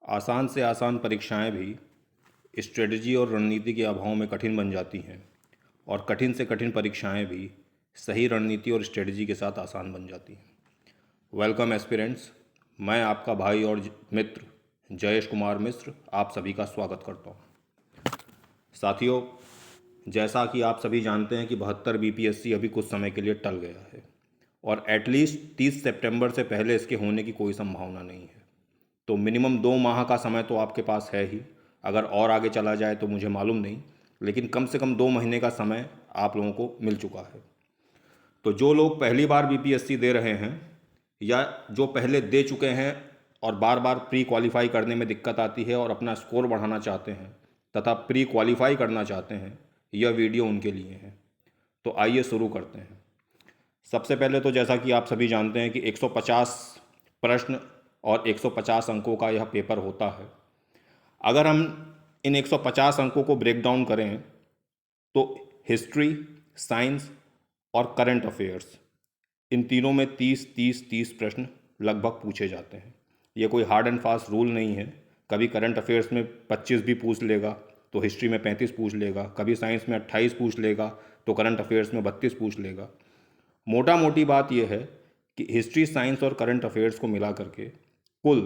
आसान से आसान परीक्षाएं भी स्ट्रेटजी और रणनीति के अभाव में कठिन बन जाती हैं और कठिन से कठिन परीक्षाएं भी सही रणनीति और स्ट्रेटजी के साथ आसान बन जाती हैं। वेलकम एस्पिरेंट्स, मैं आपका भाई और मित्र जयेश कुमार मिश्र आप सभी का स्वागत करता हूं। साथियों, जैसा कि आप सभी जानते हैं कि 72 बीपीएससी अभी कुछ समय के लिए टल गया है और एटलीस्ट 30 सितंबर से पहले इसके होने की कोई संभावना नहीं है। तो मिनिमम 2 माह का समय तो आपके पास है ही। अगर और आगे चला जाए तो मुझे मालूम नहीं, लेकिन कम से कम 2 महीने का समय आप लोगों को मिल चुका है। तो जो लोग पहली बार बीपीएससी दे रहे हैं या जो पहले दे चुके हैं और बार बार प्री क्वालिफाई करने में दिक्कत आती है और अपना स्कोर बढ़ाना चाहते हैं तथा प्री क्वालिफाई करना चाहते हैं, यह वीडियो उनके लिए है। तो आइए शुरू करते हैं। सबसे पहले तो जैसा कि आप सभी जानते हैं कि 150 प्रश्न और 150 अंकों का यह पेपर होता है। अगर हम इन 150 अंकों को ब्रेक डाउन करें तो हिस्ट्री, साइंस और करंट अफेयर्स, इन तीनों में 30-30-30 प्रश्न लगभग पूछे जाते हैं। ये कोई हार्ड एंड फास्ट रूल नहीं है। कभी करंट अफेयर्स में 25 भी पूछ लेगा तो हिस्ट्री में 35 पूछ लेगा, कभी साइंस में 28 पूछ लेगा तो करंट अफेयर्स में 32 पूछ लेगा। मोटा मोटी बात यह है कि हिस्ट्री, साइंस और करंट अफेयर्स को मिला करके कुल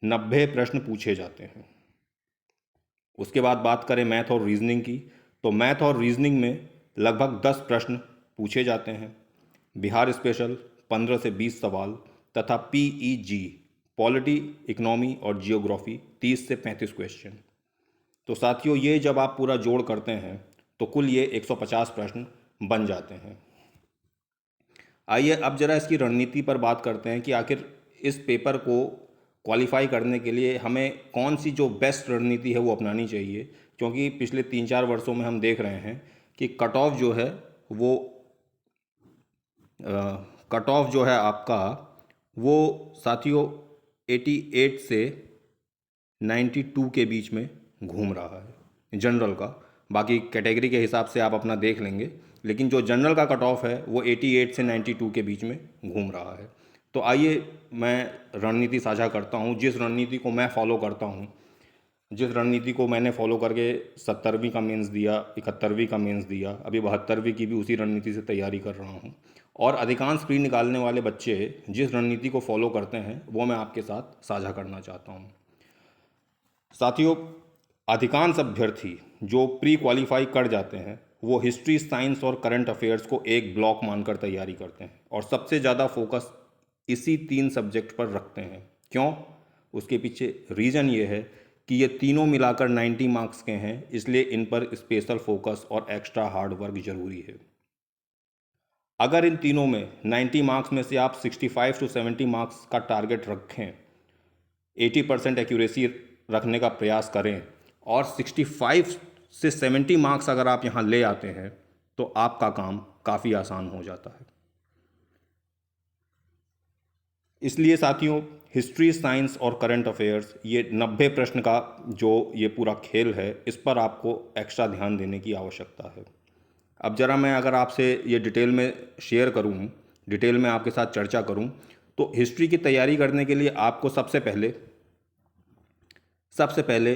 90 प्रश्न पूछे जाते हैं। उसके बाद बात करें मैथ और रीजनिंग की, तो मैथ और रीजनिंग में लगभग 10 प्रश्न पूछे जाते हैं। बिहार स्पेशल 15 से 20 सवाल तथा पीईजी, पॉलिटी, इकोनॉमी और जियोग्राफी 30 से 35 क्वेश्चन। तो साथियों, ये जब आप पूरा जोड़ करते हैं तो कुल ये 150 प्रश्न बन जाते हैं। आइए अब जरा इसकी रणनीति पर बात करते हैं कि आखिर इस पेपर को क्वालिफाई करने के लिए हमें कौन सी जो बेस्ट रणनीति है वो अपनानी चाहिए। क्योंकि पिछले 3-4 वर्षों में हम देख रहे हैं कि कट ऑफ जो है आपका वो साथियों 88 से 92 के बीच में घूम रहा है जनरल का। बाकी कैटेगरी के हिसाब से आप अपना देख लेंगे, लेकिन जो जनरल का कट ऑफ है वो 88 से 92 के बीच में घूम रहा है। तो आइए मैं रणनीति साझा करता हूँ, जिस रणनीति को मैं फॉलो करता हूँ, जिस रणनीति को मैंने फॉलो करके 70वीं का मेंस दिया, 71वीं का मेंस दिया, अभी 72वीं की भी उसी रणनीति से तैयारी कर रहा हूँ। और अधिकांश प्री निकालने वाले बच्चे जिस रणनीति को फॉलो करते हैं वो मैं आपके साथ साझा करना चाहता हूँ। साथियों, अधिकांश अभ्यर्थी जो प्री क्वालिफाई कर जाते हैं वो हिस्ट्री, साइंस और करंट अफेयर्स को एक ब्लॉक मानकर तैयारी करते हैं और सबसे ज़्यादा फोकस इसी 3 सब्जेक्ट पर रखते हैं। क्यों? उसके पीछे रीज़न ये है कि ये तीनों मिलाकर 90 मार्क्स के हैं, इसलिए इन पर स्पेशल फोकस और एक्स्ट्रा हार्ड वर्क जरूरी है। अगर इन तीनों में 90 मार्क्स में से आप 65 to 70 मार्क्स का टारगेट रखें, 80% एक्यूरेसी रखने का प्रयास करें और 65 से 70 मार्क्स अगर आप यहाँ ले आते हैं तो आपका काम काफ़ी आसान हो जाता है। इसलिए साथियों, हिस्ट्री, साइंस और करंट अफेयर्स, ये 90 प्रश्न का जो ये पूरा खेल है, इस पर आपको एक्स्ट्रा ध्यान देने की आवश्यकता है। अब जरा मैं अगर आपसे ये डिटेल में शेयर करूँ, डिटेल में आपके साथ चर्चा करूँ, तो हिस्ट्री की तैयारी करने के लिए आपको सबसे पहले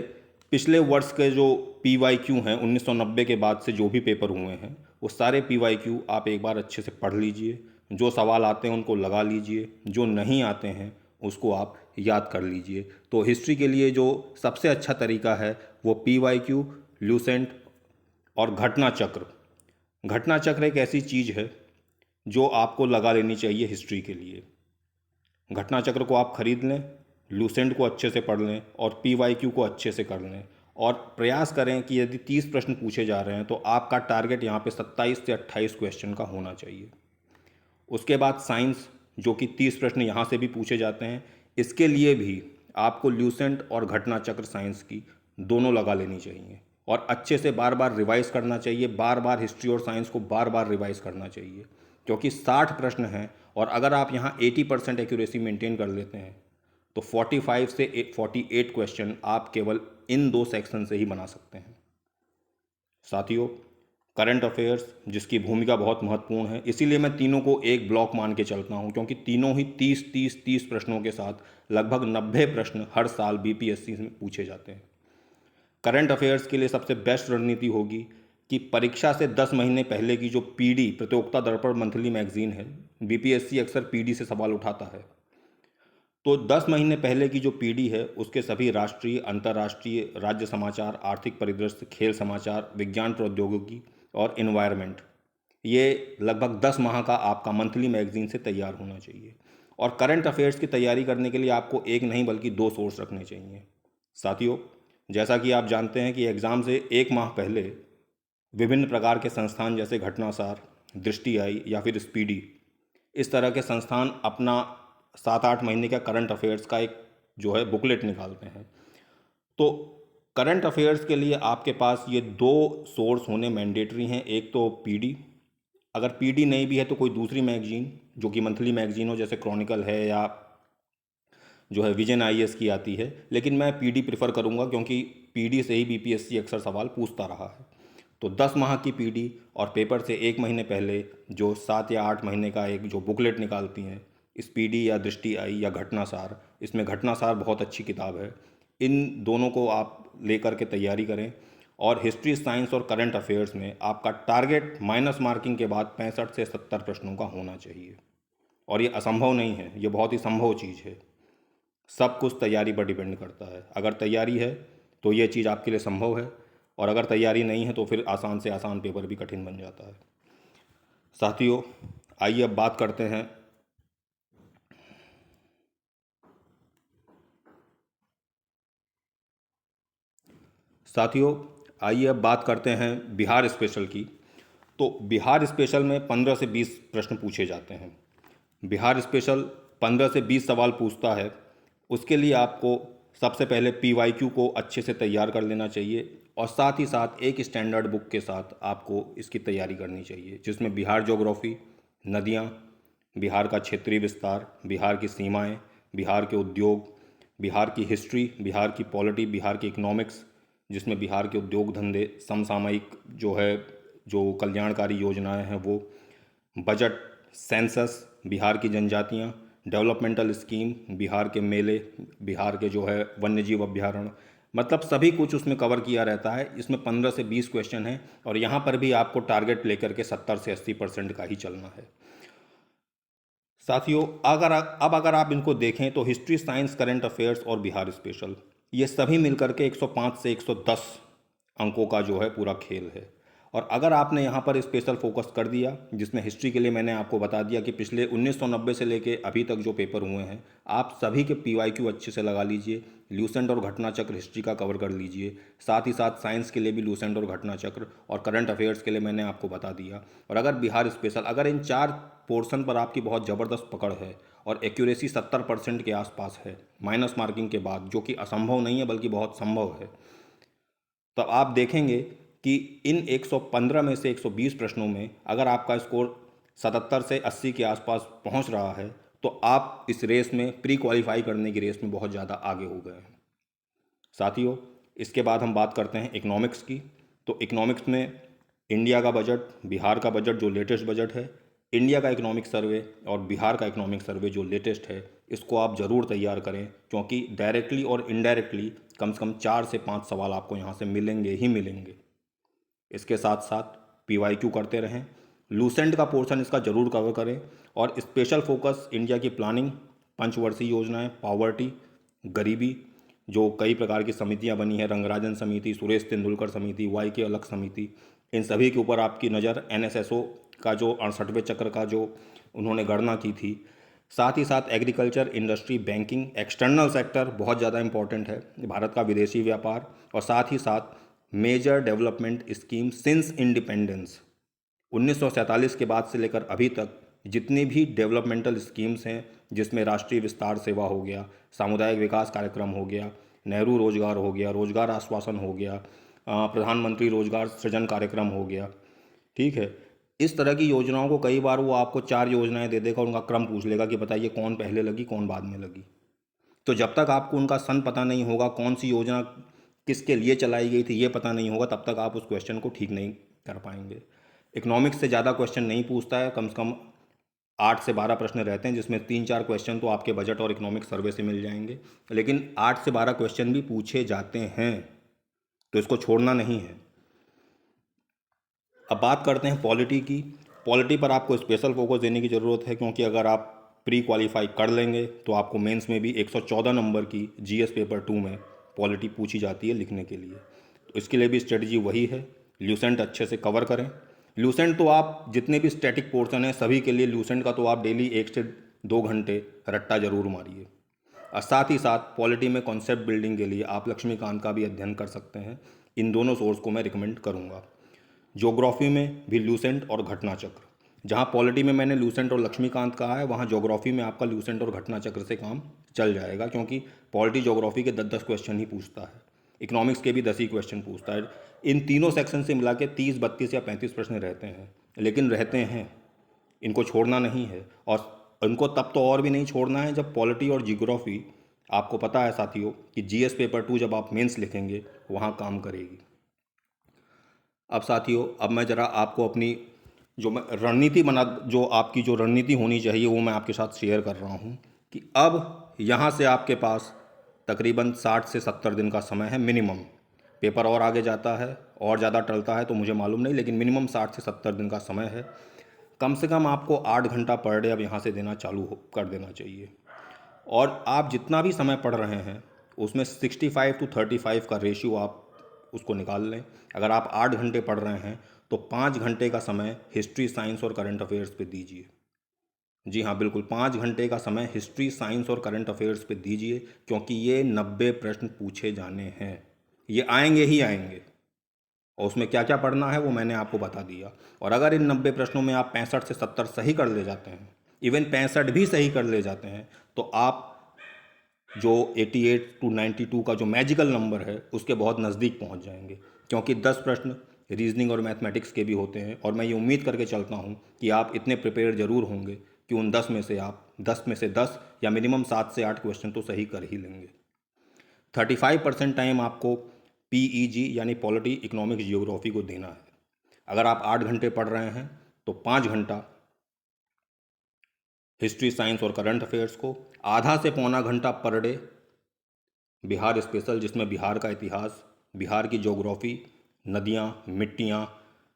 पिछले वर्ष के जो PYQ हैं 1990 के बाद से जो भी पेपर हुए हैं वो सारे PYQ आप एक बार अच्छे से पढ़ लीजिए। जो सवाल आते हैं उनको लगा लीजिए, जो नहीं आते हैं उसको आप याद कर लीजिए। तो हिस्ट्री के लिए जो सबसे अच्छा तरीका है वो PYQ, ल्यूसेंट और घटना चक्र। घटना चक्र एक ऐसी चीज़ है जो आपको लगा लेनी चाहिए हिस्ट्री के लिए। घटना चक्र को आप खरीद लें, लूसेंट को अच्छे से पढ़ लें और PYQ को अच्छे से कर लें और प्रयास करें कि यदि 30 प्रश्न पूछे जा रहे हैं तो आपका टारगेट यहाँ पे 27 से 28 क्वेश्चन का होना चाहिए। उसके बाद साइंस, जो कि 30 प्रश्न यहाँ से भी पूछे जाते हैं, इसके लिए भी आपको ल्यूसेंट और घटना चक्र साइंस की दोनों लगा लेनी चाहिए और अच्छे से बार बार रिवाइज करना चाहिए। बार बार हिस्ट्री और साइंस को बार बार रिवाइज करना चाहिए, क्योंकि 60 प्रश्न हैं और अगर आप यहाँ 80% एक्यूरेसी मेंटेन कर लेते हैं तो 45 से 48 क्वेश्चन आप केवल इन 2 सेक्शन से ही बना सकते हैं। साथियों, करंट अफेयर्स, जिसकी भूमिका बहुत महत्वपूर्ण है। इसीलिए मैं तीनों को एक ब्लॉक मान के चलता हूँ, क्योंकि तीनों ही 30 प्रश्नों के साथ लगभग 90 प्रश्न हर साल बीपीएससी में पूछे जाते हैं। करंट अफेयर्स के लिए सबसे बेस्ट रणनीति होगी कि परीक्षा से 10 महीने पहले की जो पीडी प्रतियोगिता दर्पण मंथली मैगजीन है, बीपीएससी अक्सर पीडी से सवाल उठाता है, तो 10 महीने पहले की जो पीडी है उसके सभी राष्ट्रीय, अंतर्राष्ट्रीय, राज्य समाचार, आर्थिक परिदृश्य, खेल समाचार, विज्ञान प्रौद्योगिकी और इन्वायरमेंट, ये लगभग 10 माह का आपका मंथली मैगजीन से तैयार होना चाहिए। और करंट अफेयर्स की तैयारी करने के लिए आपको एक नहीं बल्कि 2 सोर्स रखने चाहिए। साथियों, जैसा कि आप जानते हैं कि एग्ज़ाम से एक माह पहले विभिन्न प्रकार के संस्थान जैसे घटनासार, दृष्टि आई या फिर स्पीडी, इस तरह के संस्थान अपना 7-8 महीने का करंट अफेयर्स का एक जो है बुकलेट निकालते हैं। तो करंट अफेयर्स के लिए आपके पास ये 2 सोर्स होने मैंडेटरी हैं। एक तो पीडी, अगर पीडी नहीं भी है तो कोई दूसरी मैगजीन जो कि मंथली मैगजीन हो, जैसे क्रॉनिकल है या जो है विजन आईएएस की आती है, लेकिन मैं पीडी प्रेफर करूंगा क्योंकि पीडी से ही बीपीएससी अक्सर सवाल पूछता रहा है। तो 10 माह की पीडी और पेपर से एक महीने पहले जो 7 या 8 महीने का एक जो बुकलेट निकालती हैं, स्पीडी या दृष्टि आई या घटनासार, इसमें घटनासार बहुत अच्छी किताब है। इन दोनों को आप लेकर के तैयारी करें। और हिस्ट्री, साइंस और करंट अफेयर्स में आपका टारगेट माइनस मार्किंग के बाद 65 से 70 प्रश्नों का होना चाहिए। और ये असंभव नहीं है, ये बहुत ही संभव चीज़ है। सब कुछ तैयारी पर डिपेंड करता है। अगर तैयारी है तो ये चीज़ आपके लिए संभव है, और अगर तैयारी नहीं है तो फिर आसान से आसान पेपर भी कठिन बन जाता है। साथियों, आइए अब बात करते हैं बिहार स्पेशल की। तो बिहार स्पेशल में 15 से 20 प्रश्न पूछे जाते हैं। बिहार स्पेशल 15 से 20 सवाल पूछता है। उसके लिए आपको सबसे पहले पीवाईक्यू को अच्छे से तैयार कर लेना चाहिए, और साथ ही साथ एक स्टैंडर्ड बुक के साथ आपको इसकी तैयारी करनी चाहिए, जिसमें बिहार ज्योग्राफी, नदियाँ, बिहार का क्षेत्रीय विस्तार, बिहार की सीमाएं, बिहार के उद्योग, बिहार की हिस्ट्री, बिहार की पॉलिटी, बिहार की इकोनॉमिक्स, जिसमें बिहार के उद्योग धंधे, समसामयिक जो है जो कल्याणकारी योजनाएं हैं वो, बजट, सेंसस, बिहार की जनजातियाँ, डेवलपमेंटल स्कीम, बिहार के मेले, बिहार के जो है वन्यजीव अभ्यारण्य, मतलब सभी कुछ उसमें कवर किया रहता है। इसमें 15 से 20 क्वेश्चन हैं, और यहाँ पर भी आपको टारगेट लेकर के 70 से 80% का ही चलना है। साथियों, अगर आप इनको देखें तो हिस्ट्री, साइंस, करंट अफेयर्स और बिहार स्पेशल, ये सभी मिलकर के 105 से 110 अंकों का जो है पूरा खेल है। और अगर आपने यहाँ पर स्पेशल फोकस कर दिया, जिसमें हिस्ट्री के लिए मैंने आपको बता दिया कि पिछले 1990 से लेके अभी तक जो पेपर हुए हैं, आप सभी के पीवाईक्यू अच्छे से लगा लीजिए। ल्यूसेंट और घटना चक्र हिस्ट्री का कवर कर लीजिए, साथ ही साथ साइंस के लिए भी ल्यूसेंट और घटना चक्र, और करंट अफेयर्स के लिए मैंने आपको बता दिया। और अगर बिहार स्पेशल, अगर इन 4 पोर्शन पर आपकी बहुत ज़बरदस्त पकड़ है और एक्यूरेसी 70% के आसपास है माइनस मार्किंग के बाद, जो कि असंभव नहीं है बल्कि बहुत संभव है, तो आप देखेंगे कि इन 115 में से 120 प्रश्नों में अगर आपका स्कोर 77 से 80 के आसपास पहुंच रहा है, तो आप इस रेस में, प्री क्वालिफाई करने की रेस में बहुत ज़्यादा आगे हो गए हैं। साथियों, इसके बाद हम बात करते हैं इकोनॉमिक्स की। तो इकोनॉमिक्स में इंडिया का बजट, बिहार का बजट जो लेटेस्ट बजट है, इंडिया का इकोनॉमिक सर्वे और बिहार का इकोनॉमिक सर्वे जो लेटेस्ट है, इसको आप ज़रूर तैयार करें, क्योंकि डायरेक्टली और इनडायरेक्टली कम से कम 4 से 5 सवाल आपको यहाँ से मिलेंगे ही मिलेंगे। इसके साथ साथ पीवाईक्यू करते रहें, लूसेंट का पोर्शन इसका जरूर कवर करें, और स्पेशल फोकस इंडिया की प्लानिंग, पंचवर्षीय योजनाएं, पॉवर्टी, गरीबी, जो कई प्रकार की समितियां बनी हैं, रंगराजन समिति, सुरेश तेंदुलकर समिति, वाई के अलग समिति, इन सभी के ऊपर आपकी नज़र, एनएसएसओ का जो 68वें चक्र का जो उन्होंने गणना की थी, साथ ही साथ agriculture, industry, banking, external sector बहुत ज़्यादा इंपॉर्टेंट है, भारत का विदेशी व्यापार, और साथ ही साथ major development scheme since independence, 1947 के बाद से लेकर अभी तक जितनी भी डेवलपमेंटल स्कीम्स हैं, जिसमें राष्ट्रीय विस्तार सेवा हो गया, सामुदायिक विकास कार्यक्रम हो गया, नेहरू रोजगार हो गया, रोजगार आश्वासन हो गया, प्रधानमंत्री रोजगार सृजन कार्यक्रम हो गया, ठीक है। इस तरह की योजनाओं को कई बार वो आपको 4 योजनाएं दे देगा, उनका क्रम पूछ लेगा कि बताइए कौन पहले लगी कौन बाद में लगी। तो जब तक आपको उनका सन पता नहीं होगा, कौन सी योजना किसके लिए चलाई गई थी ये पता नहीं होगा, तब तक आप उस क्वेश्चन को ठीक नहीं कर पाएंगे। इकोनॉमिक्स से ज़्यादा क्वेश्चन नहीं पूछता है, कम से कम 8 से 12 प्रश्न रहते हैं, जिसमें 3-4 क्वेश्चन तो आपके बजट और इकोनॉमिक्स सर्वे से मिल जाएंगे, लेकिन 8 से 12 क्वेश्चन भी पूछे जाते हैं, तो इसको छोड़ना नहीं है। अब बात करते हैं पॉलिटी की। पॉलिटी पर आपको स्पेशल फोकस देने की ज़रूरत है, क्योंकि अगर आप प्री क्वालिफाई कर लेंगे तो आपको मेंस में भी 114 नंबर की जीएस पेपर 2 में पॉलिटी पूछी जाती है लिखने के लिए। तो इसके लिए भी स्ट्रेटजी वही है, ल्यूसेंट अच्छे से कवर करें। ल्यूसेंट तो आप जितने भी स्टैटिक पोर्शन हैं सभी के लिए ल्यूसेंट का तो आप डेली 1 से 2 घंटे रट्टा जरूर मारिए। और साथ ही साथ पॉलिटी में कॉन्सेप्ट बिल्डिंग के लिए आप लक्ष्मीकांत का भी अध्ययन कर सकते हैं। इन दोनों सोर्स को मैं रिकमेंड करूँगा। ज्योग्राफी में भी ल्यूसेंट और घटना चक्र, जहाँ पॉलिटी में मैंने ल्यूसेंट और लक्ष्मीकांत कहा है, वहाँ ज्योग्राफी में आपका ल्यूसेंट और घटना चक्र से काम चल जाएगा, क्योंकि पॉलिटी ज्योग्राफी के 10-10 क्वेश्चन ही पूछता है, इकोनॉमिक्स के भी 10 ही क्वेश्चन पूछता है। इन तीनों सेक्शन से मिला के 30, 32 या 35 प्रश्न रहते हैं, लेकिन रहते हैं, इनको छोड़ना नहीं है। और इनको तब तो और भी नहीं छोड़ना है जब पॉलिटी और जियोग्राफी, आपको पता है साथियों कि जीएस पेपर 2 जब आप मेंस लिखेंगे वहाँ काम करेगी। अब साथियों, अब मैं ज़रा आपको अपनी जो मैं रणनीति बना, जो आपकी जो रणनीति होनी चाहिए वो मैं आपके साथ शेयर कर रहा हूँ कि अब यहाँ से आपके पास तकरीबन 60 से 70 दिन का समय है मिनिमम। पेपर और आगे जाता है और ज़्यादा टलता है तो मुझे मालूम नहीं, लेकिन मिनिमम 60 से 70 दिन का समय है। कम से कम आपको 8 घंटा पर डे अब यहाँ से देना कर देना चाहिए। और आप जितना भी समय पढ़ रहे हैं उसमें 65-35 का रेशियो आप उसको निकाल लें। अगर आप 8 घंटे पढ़ रहे हैं तो 5 घंटे का समय हिस्ट्री, साइंस और करंट अफेयर्स पे दीजिए। जी हाँ, बिल्कुल 5 घंटे का समय हिस्ट्री, साइंस और करंट अफेयर्स पे दीजिए, क्योंकि ये 90 प्रश्न पूछे जाने हैं, ये आएंगे ही आएंगे। और उसमें क्या क्या पढ़ना है वो मैंने आपको बता दिया। और अगर इन 90 प्रश्नों में आप 65 से 70 सही कर ले जाते हैं, इवन 65 भी सही कर ले जाते हैं, तो आप जो 88 to 92 का जो मैजिकल नंबर है उसके बहुत नज़दीक पहुंच जाएंगे, क्योंकि 10 प्रश्न रीजनिंग और मैथमेटिक्स के भी होते हैं। और मैं ये उम्मीद करके चलता हूं कि आप इतने प्रिपेयर जरूर होंगे कि उन 10 में से आप 10 में से 10 या मिनिमम 7 से 8 क्वेश्चन तो सही कर ही लेंगे। 35% टाइम आपको पीईजी यानी पॉलिटी, इकोनॉमिक्स, जियोग्राफी को देना है। अगर आप 8 घंटे पढ़ रहे हैं तो 5 घंटा हिस्ट्री, साइंस और करंट अफेयर्स को, आधा से पौना घंटा पर डे बिहार स्पेशल, जिसमें बिहार का इतिहास, बिहार की ज्योग्राफी, नदियाँ, मिट्टियाँ।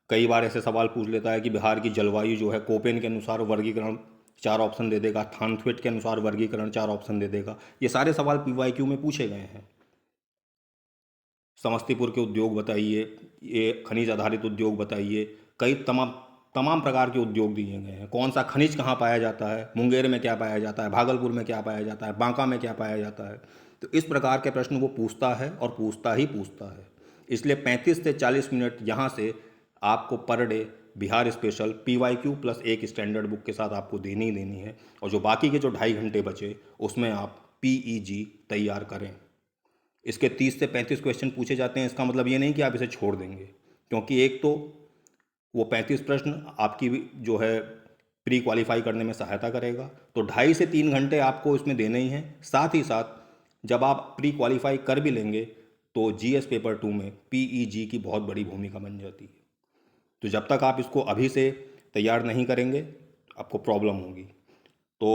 कई बार ऐसे सवाल पूछ लेता है कि बिहार की जलवायु जो है, कोपेन के अनुसार वर्गीकरण 4 ऑप्शन दे देगा, थानथ्वेट के अनुसार वर्गीकरण 4 ऑप्शन दे देगा। ये सारे सवाल पीवाईक्यू में पूछे गए हैं। समस्तीपुर के उद्योग बताइए, ये खनिज आधारित उद्योग बताइए, कई तमाम तमाम प्रकार के उद्योग दिए गए हैं। कौन सा खनिज कहाँ पाया जाता है, मुंगेर में क्या पाया जाता है, भागलपुर में क्या पाया जाता है, बांका में क्या पाया जाता है। तो इस प्रकार के प्रश्न वो पूछता है और पूछता ही पूछता है। इसलिए 35 से 40 मिनट यहाँ से आपको per day Bihar special PYQ plus एक स्टैंडर्ड बुक के साथ आपको देनी ही देनी है। और जो बाकी के जो 2.5 घंटे बचे उसमें आप पीईजी तैयार करें। इसके 30 से 35 क्वेश्चन पूछे जाते हैं, इसका मतलब ये नहीं कि आप इसे छोड़ देंगे, क्योंकि एक तो वो 35 प्रश्न आपकी जो है प्री क्वालिफाई करने में सहायता करेगा, तो 2.5 से 3 घंटे आपको इसमें देने ही हैं। साथ ही साथ जब आप प्री क्वालिफाई कर भी लेंगे तो जीएस पेपर 2 में पीईजी की बहुत बड़ी भूमिका बन जाती है। तो जब तक आप इसको अभी से तैयार नहीं करेंगे आपको प्रॉब्लम होगी। तो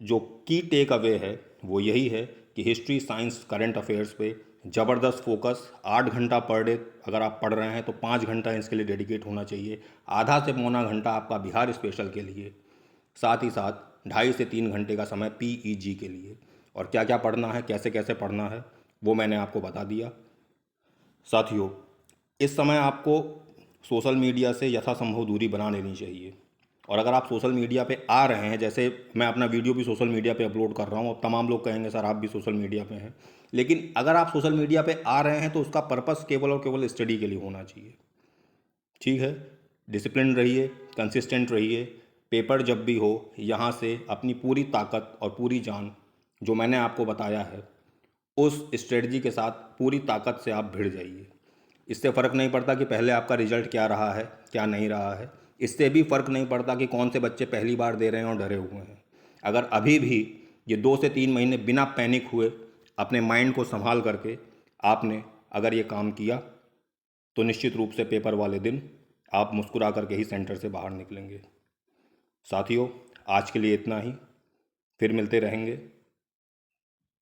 जो की टेक अवे है वो यही है कि हिस्ट्री, साइंस, करंट अफेयर्स पे ज़बरदस्त फोकस। 8 घंटा पर डे अगर आप पढ़ रहे हैं तो 5 घंटा इसके लिए डेडिकेट होना चाहिए। आधा से पौना घंटा आपका बिहार स्पेशल के लिए, साथ ही साथ 2.5 से 3 घंटे का समय पीईजी के लिए। और क्या क्या पढ़ना है, कैसे कैसे पढ़ना है, वो मैंने आपको बता दिया। साथियों, इस समय आपको सोशल मीडिया से यथासंभव दूरी बना लेनी चाहिए। और अगर आप सोशल मीडिया पे आ रहे हैं, जैसे मैं अपना वीडियो भी सोशल मीडिया पे अपलोड कर रहा हूँ, अब तमाम लोग कहेंगे सर आप भी सोशल मीडिया पे हैं, लेकिन अगर आप सोशल मीडिया पे आ रहे हैं तो उसका पर्पस केवल और केवल स्टडी के लिए होना चाहिए। ठीक है, डिसिप्लिन रहिए, कंसिस्टेंट रहिए। पेपर जब भी हो यहाँ से अपनी पूरी ताकत और पूरी जान, जो मैंने आपको बताया है, उस स्ट्रेटजी के साथ पूरी ताकत से आप भिड़ जाइए। इससे फ़र्क नहीं पड़ता कि पहले आपका रिजल्ट क्या रहा है, क्या नहीं रहा है। इससे भी फ़र्क नहीं पड़ता कि कौन से बच्चे पहली बार दे रहे हैं और डरे हुए हैं। अगर अभी भी ये 2 से 3 महीने बिना पैनिक हुए अपने माइंड को संभाल करके आपने अगर ये काम किया तो निश्चित रूप से पेपर वाले दिन आप मुस्कुरा करके ही सेंटर से बाहर निकलेंगे। साथियों, आज के लिए इतना ही। फिर मिलते रहेंगे।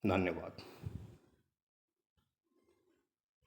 धन्यवाद।